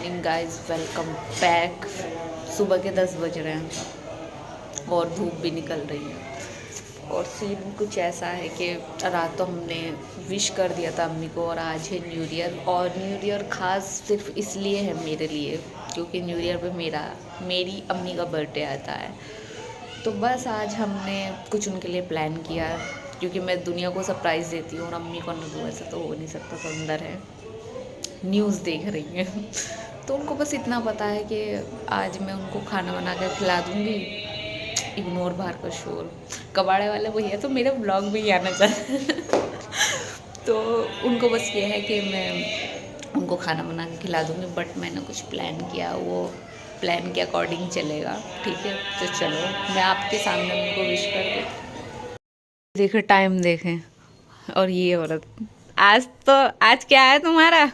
Morning guys, welcome back. सुबह के 10 बज रहे हैं और धूप भी निकल रही है। और सीन कुछ ऐसा है कि रात तो हमने विश कर दिया था अम्मी को, और आज है न्यू ईयर। और न्यू ईयर ख़ास सिर्फ इसलिए है मेरे लिए क्योंकि न्यू ईयर पे मेरी अम्मी का बर्थडे आता है। तो बस आज हमने कुछ उनके लिए प्लान किया, क्योंकि मैं दुनिया को सरप्राइज़ देती हूँ और अम्मी को न दूँ, ऐसा तो हो नहीं सकता। तो अंदर है, न्यूज़ देख रही हैं तो उनको बस इतना पता है कि आज मैं उनको खाना बना कर खिला दूँगी। इग्नोर बाहर का शोर, कबाड़े वाले वही है, तो मेरे ब्लॉग में ही आना चाहिए तो उनको बस ये है कि मैं उनको खाना बना के खिला दूँगी। बट मैंने कुछ प्लान किया, वो प्लान के अकॉर्डिंग चलेगा, ठीक है। तो चलो मैं आपके सामने उनको विश कर दूँ। देखें टाइम देखें, और ये औरत आज क्या है तुम्हारा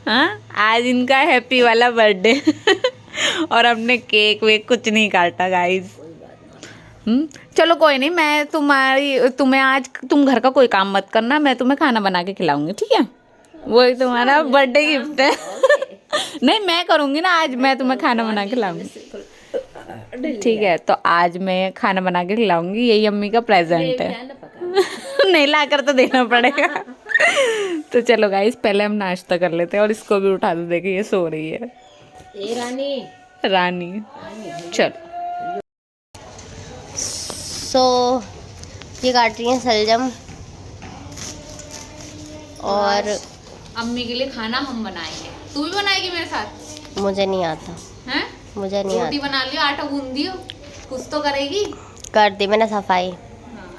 हाँ, आज इनका हैप्पी वाला बर्थडे और हमने केक वेक कुछ नहीं काटा गाइस। चलो कोई नहीं, मैं तुम्हें आज तुम घर का कोई काम मत करना, मैं तुम्हें खाना बना के खिलाऊंगी, ठीक है। वही तुम्हारा बर्थडे गिफ्ट है नहीं, मैं करूँगी ना, आज मैं तुम्हें खाना बना के खिलाऊंगी, ठीक है। तो आज मैं खाना बना के खिलाऊंगी, यही अम्मी का प्रेजेंट है नहीं ला कर तो देना पड़ेगा तो चलो गाइस, पहले हम नाश्ता कर लेते हैं। और इसको भी उठा दो, देखिए ये सो रही है। रानी चलो। ये काट रही हैं सलजम, और अम्मी के लिए खाना हम बनाएंगे। तू भी बनाएगी मेरे साथ? मुझे नहीं आता। हैं? मुझे नहीं आता। रोटी बना लियो, आटा गूंद दियो, कुछ तो करेगी। कर दी मैंने सफाई।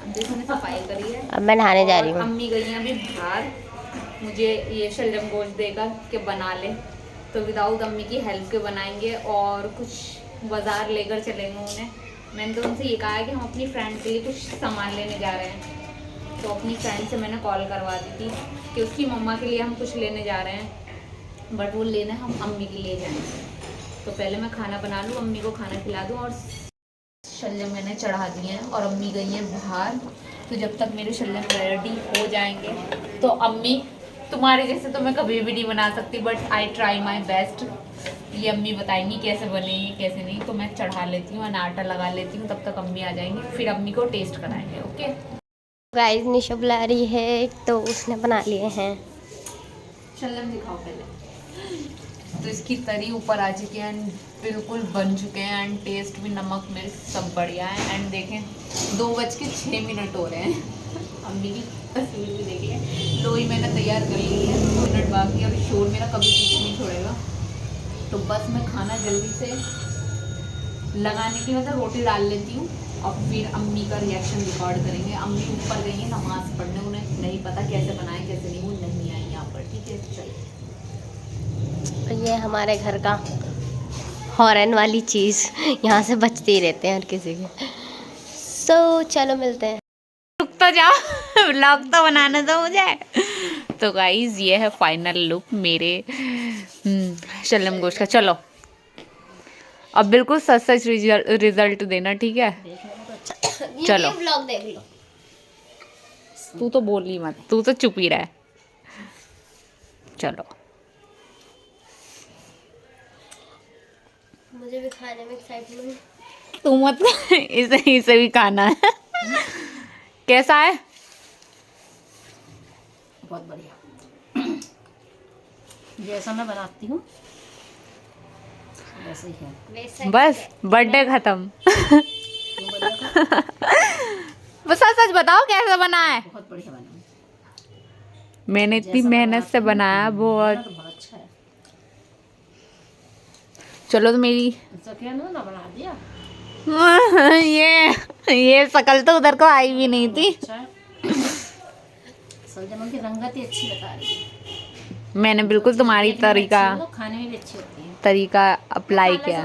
जिसने सफाई करी है। अब मैं नहाने जा रही हूँ। अम्मी गई हैं अभी बाहर, मुझे ये शलजम गोश्त देकर के बना ले, तो विदाउट अम्मी की हेल्प के बनाएंगे। और कुछ बाज़ार लेकर चलेंगे उन्हें। मैंने तो उनसे ये कहा है कि हम अपनी फ्रेंड के लिए कुछ सामान लेने जा रहे हैं। तो अपनी फ्रेंड से मैंने कॉल करवा दी थी कि उसकी मम्मा के लिए हम कुछ लेने जा रहे हैं, बट वो लेने हम अम्मी के लिए जाएंगे। तो पहले मैं खाना बना लूँ, अम्मी को खाना खिला दूँ। और शलजम मैंने चढ़ा दिए हैं और अम्मी गई हैं बाहर। तो जब तक मेरे शलजम रेडी हो जाएंगे, तो अम्मी तुम्हारे जैसे तो मैं कभी भी नहीं बना सकती, but I try my best. ये अम्मी बताएंगी कैसे बनेगी कैसे नहीं। तो मैं चढ़ा लेती हूँ, आटा लगा लेती हूँ, तब तक अम्मी आ जाएंगी, फिर अम्मी को टेस्ट कराएंगे। ओके गाइस, निशा बुला रही है, तो उसने बना लिए हैं। शलजम दिखाओ पहले। तो इसकी तरी ऊपर आ चुकी है एंड बिल्कुल बन चुके हैं, एंड टेस्ट भी, नमक मिर्च सब बढ़िया है। एंड देखें 2:06 हो रहे हैं अम्मी की तस्वीर भी देखिए। लोई मैंने तैयार कर ली है, 2 मिनट बाकी, और शोर मेरा कभी पीछे नहीं छोड़ेगा। तो बस मैं खाना जल्दी से लगाने की वजह रोटी डाल लेती हूँ, और फिर अम्मी का रिएक्शन रिकॉर्ड करेंगे। अम्मी ऊपर गई है नमाज़ पढ़ने, उन्हें नहीं पता कैसे बनाए कैसे नहीं, वो नहीं आई यहाँ पर, ठीक है। चलिए, ये हमारे घर का हॉर्न वाली चीज़ यहाँ से बचते ही रहते हैं हर किसी के। चलो मिलते हैं। रुक तो जाओ व्लॉग तो बनाने दो मुझे। तो गाइज ये है फाइनल लुक मेरे शलजम गोश्त का। चलो अब बिल्कुल सच सच रिजल्ट देना, ठीक है। चलो व्लॉग देख लो। तू तो बोली मत, तू तो चुप ही रह। चलो, मुझे भी खाने में एक्साइटमेंट। तू मत इसे भी खाना है कैसा है? बहुत बढ़िया जैसा मैं बनाती हूँ वैसे ही है। बस बर्थडे खत्म बस सच बताओ कैसा बना है? बहुत बढ़िया बना। मैंने इतनी मेहनत से बनाया, बहुत। तो बहुत अच्छा है। चलो तो मेरी सखिया ने ना बना दिया। ये शकल तो उधर को आई भी नहीं थी। अच्छा है। सलजम की रंगत ही अच्छी बता रही है। मैंने बिल्कुल तुम्हारी खाने में भी अच्छी होती है। तरीका अप्लाई किया।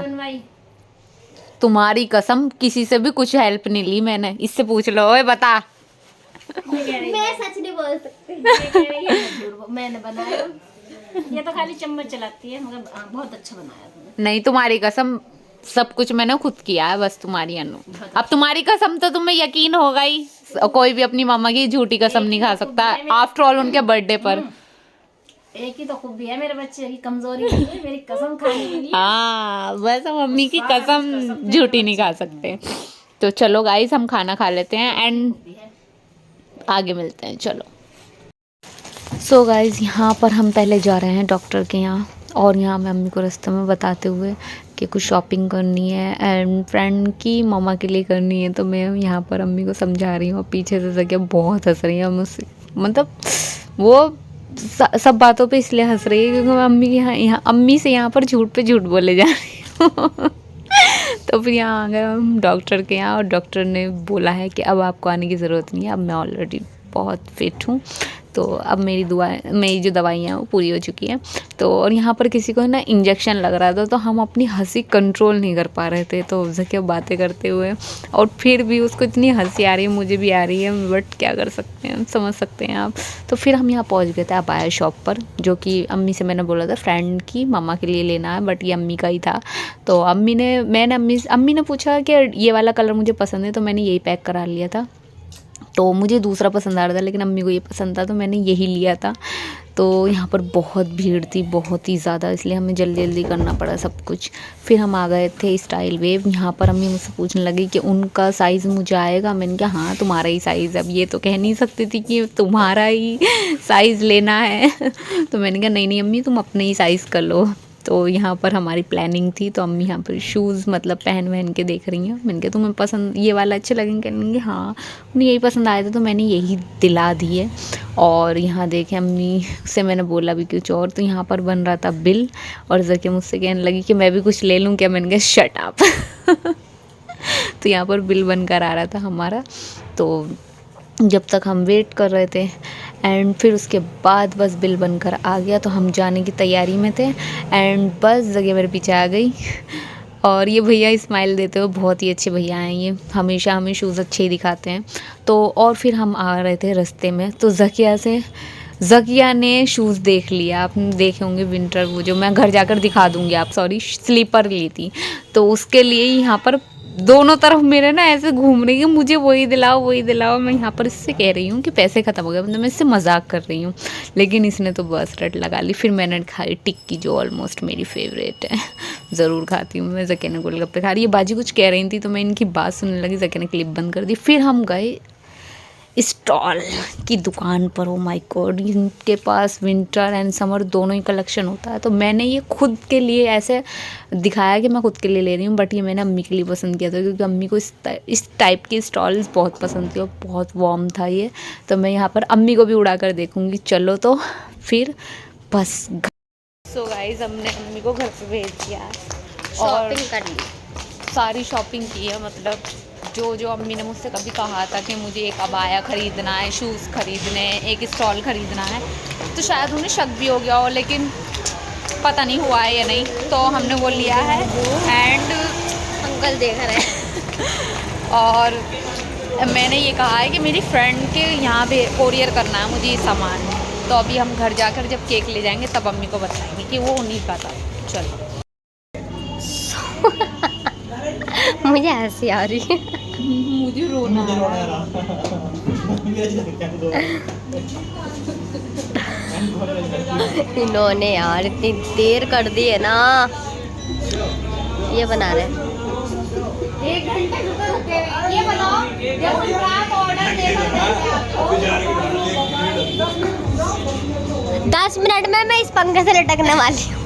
तुम्हारी कसम, किसी से भी कुछ हेल्प नहीं ली मैंने। इससे पूछ लो, ओए बता। मैं सच नहीं बोल सकती। मैंने बनाया, ये तो खाली चम्मच चलाती है, मगर बहुत अच्छा बनाया तुमने। नहीं, तुम्हारी कसम, सब कुछ मैंने खुद किया है, बस तुम्हारी अनु। अब तुम्हारी कसम तो तुम्हें यकीन होगा ही, कोई भी अपनी मामा की झूठी कसम नहीं खा सकता, आफ्टर ऑल उनके बर्थडे पर। एक ही तो खूबी है मेरे बच्चे की, कमजोरी नहीं है, मेरी कसम खाने के लिए। हाँ बस हम मम्मी की कसम झूठी नहीं खा सकते। तो चलो गाइस हम खाना खा लेते हैं एंड आगे मिलते हैं, चलो। सो गाइस यहाँ पर हम पहले जा रहे हैं डॉक्टर के यहाँ, और यहाँ मैं मम्मी को रास्ते में बताते हुए कि कुछ शॉपिंग करनी है एंड फ्रेंड की मामा के लिए करनी है। तो मैं यहाँ पर अम्मी को समझा रही हूँ, पीछे से जगह बहुत हंस रही है मुझसे, मतलब वो सब बातों पे इसलिए हंस रही है क्योंकि मैं अम्मी के यहाँ अम्मी से यहाँ पर झूठ पे झूठ बोले जा रही हूँ। तो फिर यहाँ आ गए हम डॉक्टर के यहाँ, और डॉक्टर ने बोला है कि अब आपको आने की ज़रूरत नहीं है, अब मैं ऑलरेडी बहुत फिट हूँ। तो अब मेरी जो दवाइयाँ हैं वो पूरी हो चुकी हैं। तो और यहाँ पर किसी को ना इंजेक्शन लग रहा था, तो हम अपनी हंसी कंट्रोल नहीं कर पा रहे थे, तो उससे क्या बातें करते हुए, और फिर भी उसको इतनी हंसी आ रही है, मुझे भी आ रही है, बट क्या कर सकते हैं, समझ सकते हैं आप। तो फिर हम यहाँ पहुँच गए थे अबाया शॉप पर, जो कि अम्मी से मैंने बोला था फ्रेंड की मामा के लिए लेना है, बट ये अम्मी का ही था। तो अम्मी ने पूछा कि ये वाला कलर मुझे पसंद है, तो मैंने यही पैक करा लिया था। तो मुझे दूसरा पसंद आ रहा था, लेकिन अम्मी को ये पसंद था, तो मैंने यही लिया था। तो यहाँ पर बहुत भीड़ थी, बहुत ही ज़्यादा, इसलिए हमें जल्दी जल्दी करना पड़ा सब कुछ। फिर हम आ गए थे स्टाइल वेव। यहाँ पर अम्मी मुझसे पूछने लगी कि उनका साइज़ मुझे आएगा। मैंने कहा हाँ तुम्हारा ही साइज़। अब ये तो कह नहीं सकती थी कि तुम्हारा ही साइज़ लेना है। तो मैंने कहा नहीं अम्मी तुम अपने ही साइज़ कर लो। तो यहाँ पर हमारी प्लानिंग थी, तो अम्मी यहाँ पर शूज़ मतलब पहन के देख रही हैं। मैंने कहा तुम्हें पसंद ये वाला अच्छे लगेंगे? कहेंगे हाँ, उन्हें यही पसंद आया था, तो मैंने यही दिला दिए। और यहाँ देखे अम्मी से मैंने बोला भी कुछ और, तो यहाँ पर बन रहा था बिल, और जबकि मुझसे कहने लगी कि मैं भी कुछ ले लूँ क्या? मैंने कहा शट अप। तो यहाँ पर बिल बनकर आ रहा था हमारा। तो जब तक हम वेट कर रहे थे एंड फिर उसके बाद बस बिल बनकर आ गया, तो हम जाने की तैयारी में थे एंड बस जगह मेरे पीछे आ गई। और ये भैया स्माइल देते हुए बहुत ही अच्छे भैया हैं, ये हमेशा हमें शूज़ अच्छे ही दिखाते हैं। तो और फिर हम आ रहे थे रास्ते में, तो ज़किया ने शूज़ देख लिया। आपने देखे होंगे विंटर, वो जो मैं घर जाकर दिखा दूँगी आप, सॉरी स्लीपर ली थी। तो उसके लिए यहाँ पर दोनों तरफ मेरे ना ऐसे घूम रही है, मुझे वही दिलाओ। मैं यहाँ पर इससे कह रही हूँ कि पैसे ख़त्म हो गए, मतलब मैं इससे मजाक कर रही हूँ, लेकिन इसने तो बस रट लगा ली। फिर मैंने खाई टिक्की, जो ऑलमोस्ट मेरी फेवरेट है, ज़रूर खाती हूँ मैं। ज़किया ने गोलगप्पे खा रही है, बाजी कुछ कह रही थी, तो मैं इनकी बात सुनने लगी। ज़किया ने क्लिप बंद कर दी। फिर हम गए स्टॉल की दुकान पर। ओ माय गॉड, इनके पास विंटर एंड समर दोनों ही कलेक्शन होता है। तो मैंने ये खुद के लिए ऐसे दिखाया कि मैं खुद के लिए ले रही हूँ, बट ये मैंने अम्मी के लिए पसंद किया था, क्योंकि अम्मी को इस टाइप की स्टॉल्स बहुत पसंद थी और बहुत वार्म था ये। तो मैं यहाँ पर अम्मी को भी उड़ा कर देखूँगी। चलो तो फिर बस। सो गाइस हमने अम्मी को घर पे भेज दिया है, शॉपिंग कर ली, सारी शॉपिंग की है। मतलब जो अम्मी ने मुझसे कभी कहा था कि मुझे एक अबाया ख़रीदना है, शूज़ ख़रीदने, एक स्टॉल ख़रीदना है, तो शायद उन्हें शक भी हो गया हो, लेकिन पता नहीं हुआ है या नहीं। तो हमने वो लिया है एंड अंकल देख रहे हैं। और मैंने ये कहा है कि मेरी फ्रेंड के यहाँ पे कोरियर करना है मुझे ये सामान। तो अभी हम घर जाकर जब केक ले जाएंगे तब अम्मी को बताएंगे कि वो उन्हीं का था। चलो। मुझे हंसी आ रही है। मुझे रोना इन्होंने यार इतनी देर कर दी है ना। ये बना रहे 1 घंटे रुके, ये बताओ जब हम रात ऑर्डर दे सकते 10 मिनट में मैं इस पंखे से लटकने वाली हूँ।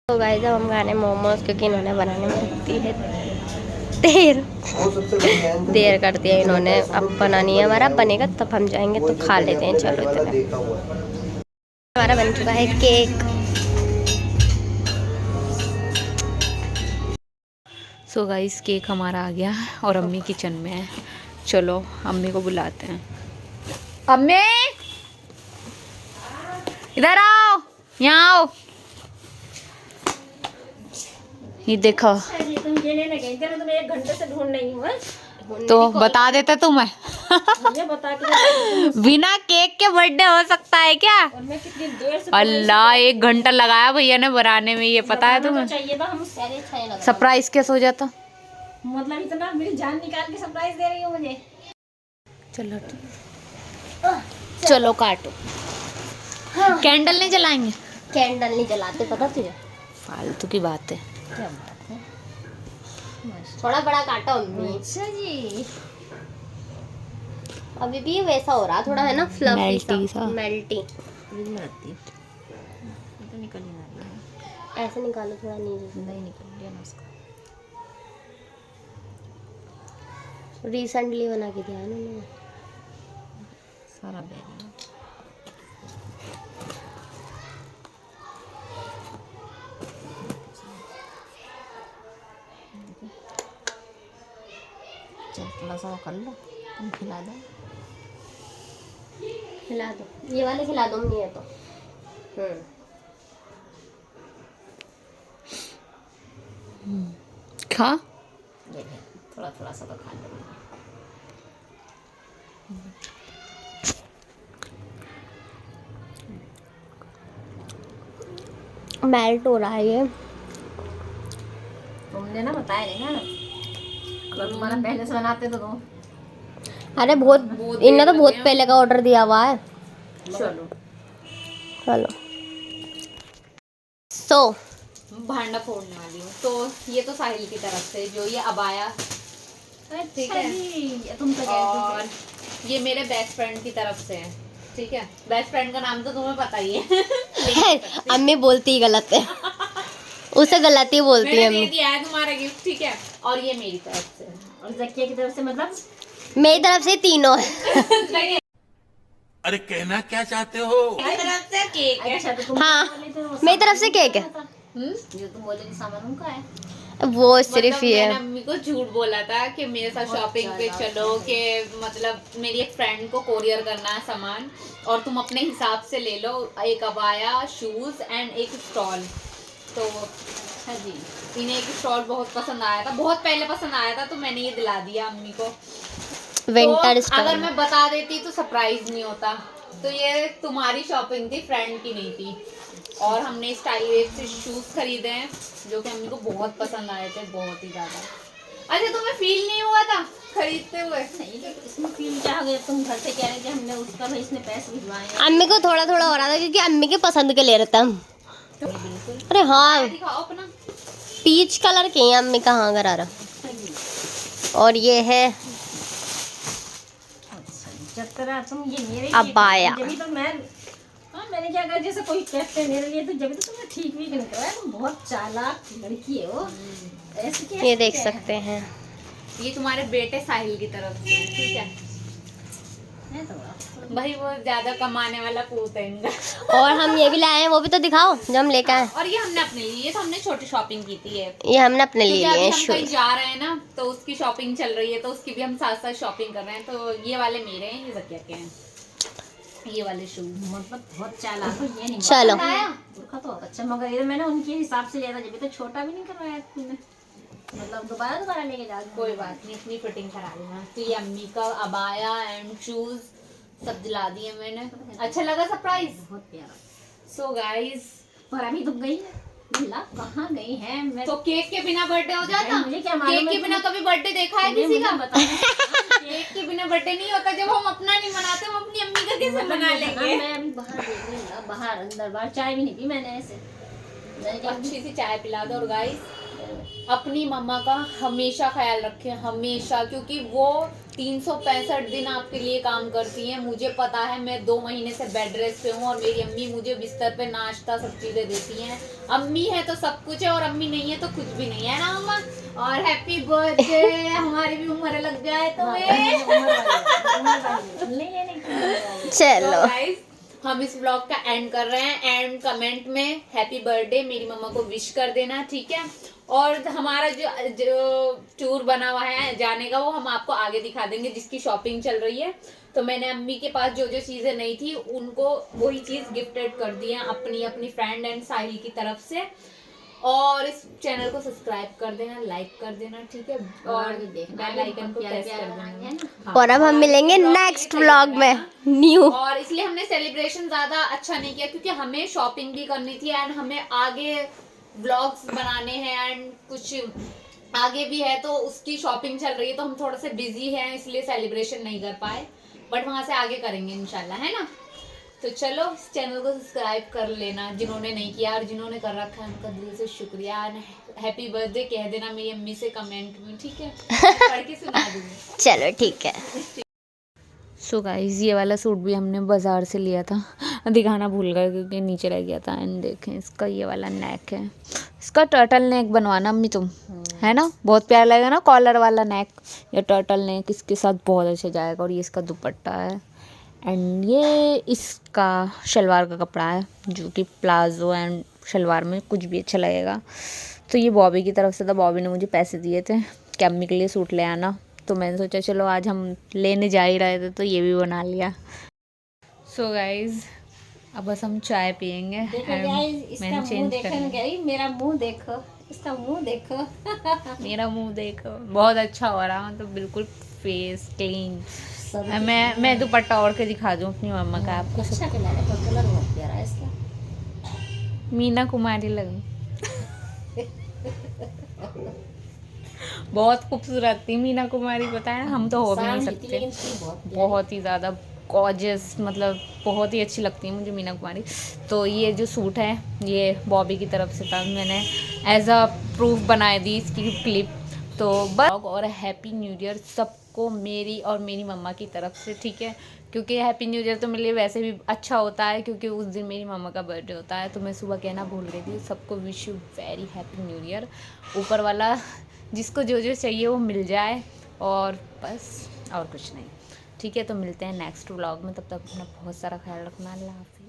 तो गाइस अब हम खाने मोमोज, क्योंकि इन्होंने बनाने में लगती है देर कर दिया इन्होंने। अब बना नहीं है हमारा, बनेगा तब हम जाएंगे तो खा लेते हैं। चलो इतना हमारा बन चुका है केक। सो गाइस केक हमारा आ गया और अम्मी किचन में है। चलो अम्मी को बुलाते हैं। अम्मी इधर आओ, यहाँ आओ। ये देखो। तुम ये लेने गई थी ना, तुम्हें 1 घंटे से ढूंढ रही हूँ। तो बता देते तुम्हें। मुझे बता के बिना केक के बर्थडे हो सकता है क्या? और मैं कितनी देर से अल्लाह 1 घंटा लगाया भैया ने बनाने में, ये पता है तुम्हें? चाहिए था हम। सरप्राइज कैसे हो जाता? मतलब इतना मेरी जान निकाल के सरप्राइज दे रही हो मुझे। चलो चलो काटो। कैंडल नहीं जलाएंगे? कैंडल नहीं जलाते, पता तुझे? फालतू की बात है। क्या बात है। थोड़ा बड़ा काटो अम्मी। अच्छा जी। अभी भी वैसा हो रहा थोड़ा, है ना, फ्लफी मेल्टी सा। मेल्टी। फ्रिज में रखती है। ये तो निकल ही ना रही है। ऐसे निकालो थोड़ा नीचे नहीं निकल गया ना उसका। से। रिसेंटली बना के दिया है ना उन्होंने। सारा बैग है। चल थोड़ा सा वो कर लो, तुम खिला दो। खिला दो, ये वाले खिला दो नहीं है तो। खा। ये ले, थोड़ा थोड़ा सा तो खा लो। मेल्ट हो रहा है ये। तुमने ना बताया नहीं ना, अगर तुम्हारा पहले से बनाते तो दो। अरे बहुत इनने तो बहुत पहले का ऑर्डर दिया हुआ है। चलो चलो सो भांडा फोड़ने वाली हूँ। तो ये तो साहिल की तरफ से जो ये अबाया, ठीक अच्छा है। जी, तुम तो और ये मेरे बेस्ट फ्रेंड की तरफ से है, ठीक है। बेस्ट फ्रेंड का नाम तो तुम्हें पता ही है। अम्मी बोलती ही गलत है, उसे गलत ही बोलती है मैंने अम्मी। दे दिया है तुम्हारा गिफ्ट, ठीक है। और ये मेरी तरफ से और जकिया की तरफ से मतलब मेरी तरफ से तीनों है। अरे कहना क्या चाहते हो? मेरी तरफ से केक है। अच्छा तो तुम हाँ, बोले थे वो मेरी तरफ से सामान केक है। उनका था। हम्म? जो तुम बोले थे सामान उनका है। वो सिर्फ मतलब ये मैंने अम्मी को झूठ बोला था कि मेरे साथ बहुत शॉपिंग पे ज्यादा चलो, कि मतलब मेरी एक फ्रेंड को कोरियर करना है सामान, और तुम अपने हिसाब से ले लो, एक अबाया, शूज एंड एक स्टॉल। तो अच्छा जी। इन्हें एक स्टॉल बहुत पसंद आया था, बहुत पहले पसंद आया था, तो मैंने ये दिला दिया अम्मी को। विंटर तो अगर स्टॉल। मैं बता देती तो सरप्राइज नहीं होता। तो ये तुम्हारी शॉपिंग थी, फ्रेंड की नहीं थी। और हमने स्टाइल से शूज खरीदे हैं जो कि अम्मी को बहुत पसंद आए थे, बहुत ही ज्यादा। अच्छा तुम्हें फील नहीं हुआ था खरीदते हुए? नहीं तो इसमें फील क्या हो गया, तुम घर से कह रहे थे हमने उसका भाई इसने पैसे भिजवाए हैं। अम्मी को थोड़ा थोड़ा हो रहा था क्योंकि अम्मी के पसंद के ले रहे थे हम। बिल्कुल। अरे हाँ, दिखाओ अपना। पीच कलर के हैं अम्मी का, हाँ करा रहा। अच्छा जी। और ये है अच्छा जतरा, तुम ये मेरे लिए अबाया। जब तो मैं, हाँ मैंने क्या कहा, जैसे कोई गिफ्ट है मेरे लिए तो जब तो तुमने ठीक भी नहीं कराया। तुम बहुत चालाक लड़की है वो। ऐसे क्या ये देख सकते हैं। ये तुम्हारे बेटे साहिल की तरफ से है, ठीक है। है तो बड़ा। भाई वो ज्यादा कमाने वाला पूत है इनका। और हम ये भी लाए हैं, वो भी तो दिखाओ जो हम लेकर आए। और ये हमने अपने लिए, ये तो हमने छोटी शॉपिंग की थी। ये हमने अपने लिए क्योंकि लिए अभी हैं हम कहीं शूज। जा रहे हैं ना, तो उसकी शॉपिंग चल रही है, तो उसकी भी हम साथ साथ शॉपिंग कर रहे हैं। तो ये वाले मेरे हैं, ये जकिया के हैं, ये वाले शूज। मतलब बहुत चालाक हो, ये नहीं चलो। बताया। बुरखा तो बहुत अच्छा, मगर ये मैंने उनके हिसाब से लिया था, जब तो छोटा भी नहीं करवाया तुमने। मतलब दोबारा लेके जा। कोई बात नहीं, इतनी फिटिंग करा लेना। तो ये अम्मी का अबाया एंड शूज सब दिला दिए मैंने। अच्छा लगा सरप्राइज? बहुत प्यारा। सो गाइस, पर अभी तुम गई है मिला कहाँ गई है मैं तो केक के बिना बर्थडे हो जाता? मुझे क्या मालूम केक है के बिना तुम- कभी बर्थडे देखा है तुमने किसी मुझे का? बता केक के बिना बर्थडे नहीं होता। जब हम अपना नहीं मनाते, हम अपनी अम्मी का कैसे मना लेंगे? मैं अभी बाहर देख रही हूँ, बाहर अंदर बाहर चाय भी नहीं पी मैंने ऐसे। मैंने क्या अच्छी सी चाय पिला दो। और गाइस, अपनी मम्मा का हमेशा ख्याल रखें, हमेशा, क्योंकि वो 365 दिन आपके लिए काम करती हैं। मुझे पता है, मैं 2 महीने से बेड रेस्ट पे हूँ और मेरी अम्मी मुझे बिस्तर पे नाश्ता सब चीजें देती हैं। अम्मी है तो सब कुछ है, और अम्मी नहीं है तो कुछ भी नहीं है ना अम्मा। और हैप्पी बर्थडे। हमारी भी उम्र लग जाए तुम्हें। चलो तो गाइस, हम इस ब्लॉग का एंड कर रहे हैं। एंड कमेंट में हैप्पी बर्थडे मेरी मम्मा को विश कर देना, ठीक है। और हमारा जो टूर बना हुआ है जाने का, वो हम आपको आगे दिखा देंगे, जिसकी शॉपिंग चल रही है। तो मैंने अम्मी के पास जो जो चीजें नहीं थी, उनको वही चीज गिफ्टेड कर दी है अपनी अपनी फ्रेंड एंड साहिल की तरफ से। और इस चैनल को सब्सक्राइब कर देना, लाइक कर देना, ठीक है। और बेल आइकन को प्रेस कर देना। हाँ, और अब हम मिलेंगे ब्लॉग नेक्स्ट में व्लॉग में न्यू। और इसलिए हमने सेलिब्रेशन ज्यादा अच्छा नहीं किया, क्योंकि हमें शॉपिंग भी करनी थी एंड हमें आगे व्लॉग्स बनाने हैं एंड कुछ आगे भी है, तो उसकी शॉपिंग चल रही है, तो हम थोड़ा से बिजी हैं, इसलिए सेलिब्रेशन नहीं कर पाए। बट वहाँ से आगे करेंगे इंशाल्लाह, है ना। तो चलो इस चैनल को सब्सक्राइब कर लेना जिन्होंने नहीं किया, और जिन्होंने कर रखा है उनका दिल से शुक्रिया। हैप्पी बर्थडे कह देना मेरी अम्मी से कमेंट में, ठीक है, पढ़ के सुना दूँगी। चलो ठीक है। सो गाइस ये वाला सूट भी हमने बाज़ार से लिया था, दिखाना भूल गए क्योंकि नीचे रह गया था। एंड देखें इसका ये वाला नेक है, इसका टर्टल नेक बनवाना अम्मी तुम, है ना, बहुत प्यारा लगेगा ना कॉलर वाला नेक या टर्टल नेक, इसके साथ बहुत अच्छा जाएगा। और ये इसका दुपट्टा है एंड ये इसका शलवार का कपड़ा है जो कि प्लाजो एंड शलवार में कुछ भी अच्छा लगेगा। तो ये बॉबी की तरफ से था, बॉबी ने मुझे पैसे दिए थे कि अम्मी के लिए सूट ले आना, तो मैंने सोचा चलो आज हम लेने जा ही रहे थे तो ये भी बना लिया। सो गाइज अब बस हम चाय पियेंगे एंड मैंने चेंज कर लिया। मेरा मुंह देखो, इसका मुंह देखो। मेरा मुंह देखो बहुत अच्छा हो रहा, मतलब बिल्कुल फेस क्लीन। मैं दुपट्टा ओढ़ के दिखा दूँ अपनी मम्मा का आपको। अच्छा कलर है, कलर बहुत प्यारा है इसका। मीना कुमारी लगी बहुत खूबसूरत थी मीना कुमारी, पता है हम तो हो भी नहीं सकते, बहुत ही ज़्यादा गॉर्जियस, मतलब बहुत ही अच्छी लगती है मुझे मीना कुमारी। तो ये जो सूट है ये बॉबी की तरफ से था, मैंने एज अ प्रूफ बनाई दी इसकी क्लिप। तो बस और हैप्पी न्यू ईयर सबको मेरी और मेरी मम्मा की तरफ से, ठीक है, क्योंकि हैप्पी न्यू ईयर तो मेरे लिए वैसे भी अच्छा होता है क्योंकि उस दिन मेरी मम्मा का बर्थडे होता है। तो मैं सुबह कहना भूल गई थी, सबको wish you very happy new year. ऊपर वाला जिसको जो जो चाहिए वो मिल जाए, और बस और कुछ नहीं, ठीक है। तो मिलते हैं नेक्स्ट व्लॉग में, तब तक अपना बहुत सारा ख्याल रखना। अल्लाह हाफ़िज़।